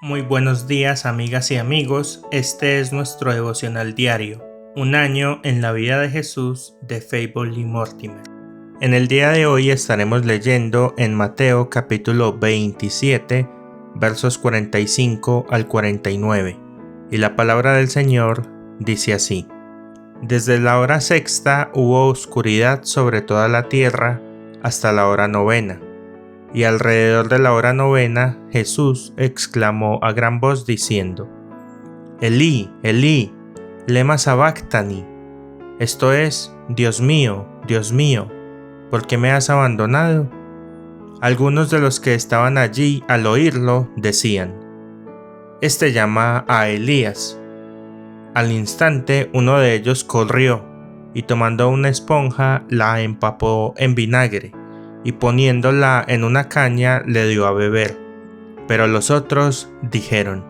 Muy buenos días, amigas y amigos. Este es nuestro devocional diario, un año en la vida de Jesús, de Fable y Mortimer. En el día de hoy estaremos leyendo en Mateo capítulo 27, versos 45 al 49. Y la palabra del Señor dice así: Desde la hora sexta hubo oscuridad sobre toda la tierra hasta la hora novena. Y alrededor de la hora novena, Jesús exclamó a gran voz diciendo: Elí, Elí, lema sabactani. Esto es, Dios mío, ¿por qué me has abandonado? Algunos de los que estaban allí al oírlo decían: Este llama a Elías. Al instante uno de ellos corrió y tomando una esponja la empapó en vinagre y poniéndola en una caña le dio a beber. Pero los otros dijeron: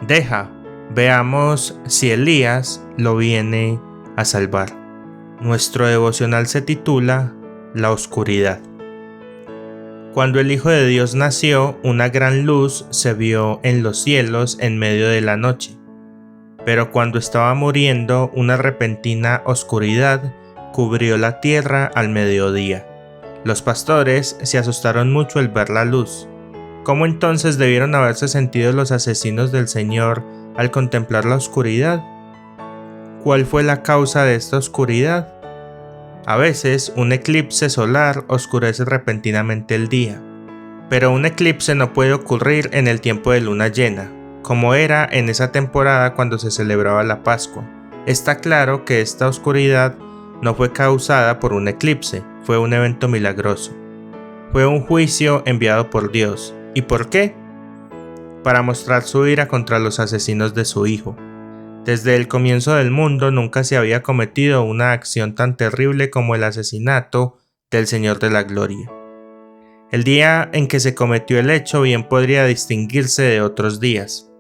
Deja, veamos si Elías lo viene a salvar. Nuestro devocional se titula La oscuridad. Cuando el Hijo de Dios nació, una gran luz se vio en los cielos en medio de la noche. Pero cuando estaba muriendo, una repentina oscuridad cubrió la tierra al mediodía. Los pastores se asustaron mucho al ver la luz. ¿Cómo entonces debieron haberse sentido los asesinos del Señor al contemplar la oscuridad? ¿Cuál fue la causa de esta oscuridad? A veces, un eclipse solar oscurece repentinamente el día, pero un eclipse no puede ocurrir en el tiempo de luna llena, como era en esa temporada cuando se celebraba la Pascua. Está claro que esta oscuridad no fue causada por un eclipse, fue un evento milagroso. Fue un juicio enviado por Dios. ¿Y por qué? Para mostrar su ira contra los asesinos de su Hijo. Desde el comienzo del mundo nunca se había cometido una acción tan terrible como el asesinato del Señor de la Gloria. El día en que se cometió el hecho bien podría distinguirse de otros días.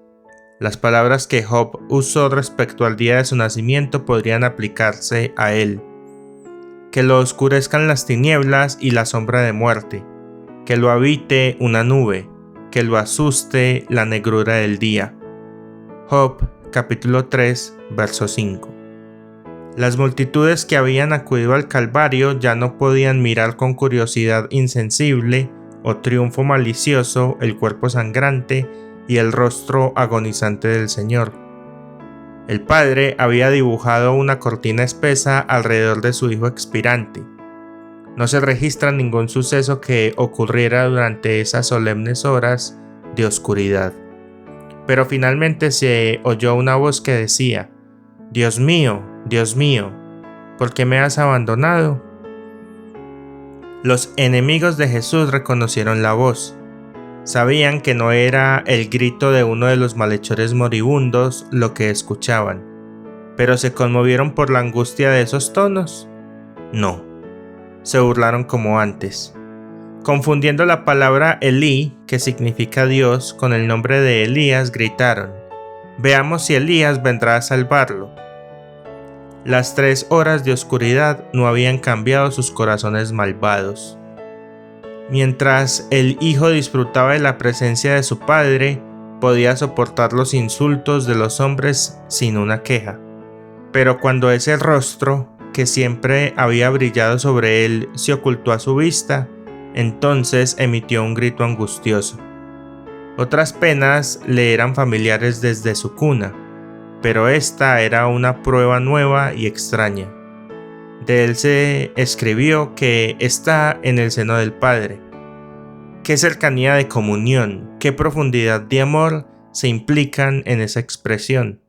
Las palabras que Job usó respecto al día de su nacimiento podrían aplicarse a él. Que lo oscurezcan las tinieblas y la sombra de muerte, que lo habite una nube, que lo asuste la negrura del día. Job capítulo 3, verso 5. Las multitudes que habían acudido al Calvario ya no podían mirar con curiosidad insensible o triunfo malicioso el cuerpo sangrante y el rostro agonizante del Señor. El Padre había dibujado una cortina espesa alrededor de su Hijo expirante. No se registra ningún suceso que ocurriera durante esas solemnes horas de oscuridad. Pero finalmente se oyó una voz que decía: Dios mío, ¿por qué me has abandonado? Los enemigos de Jesús reconocieron la voz. Sabían que no era el grito de uno de los malhechores moribundos lo que escuchaban, pero se conmovieron por la angustia de esos tonos. No, se burlaron como antes. Confundiendo la palabra Elí, que significa Dios, con el nombre de Elías, gritaron: Veamos si Elías vendrá a salvarlo. Las 3 horas de oscuridad no habían cambiado sus corazones malvados. Mientras el hijo disfrutaba de la presencia de su padre, podía soportar los insultos de los hombres sin una queja. Pero cuando ese rostro, que siempre había brillado sobre él, se ocultó a su vista, entonces emitió un grito angustioso. Otras penas le eran familiares desde su cuna, pero esta era una prueba nueva y extraña. De él se escribió que está en el seno del Padre. Qué cercanía de comunión, qué profundidad de amor se implican en esa expresión.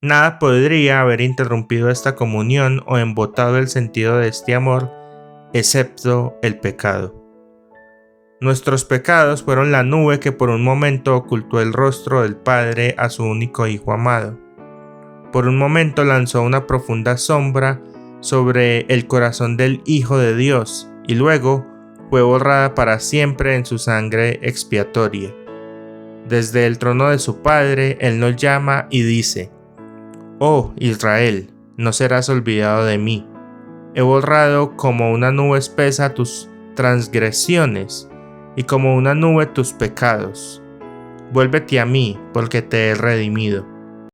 Nada podría haber interrumpido esta comunión o embotado el sentido de este amor, excepto el pecado. Nuestros pecados fueron la nube que por un momento ocultó el rostro del Padre a su único Hijo amado. Por un momento lanzó una profunda sombra sobre el corazón del Hijo de Dios y luego fue borrada para siempre en su sangre expiatoria. Desde el trono de su Padre, Él nos llama y dice: Oh Israel, no serás olvidado de mí. He borrado como una nube espesa tus transgresiones y como una nube tus pecados. Vuélvete a mí, porque te he redimido.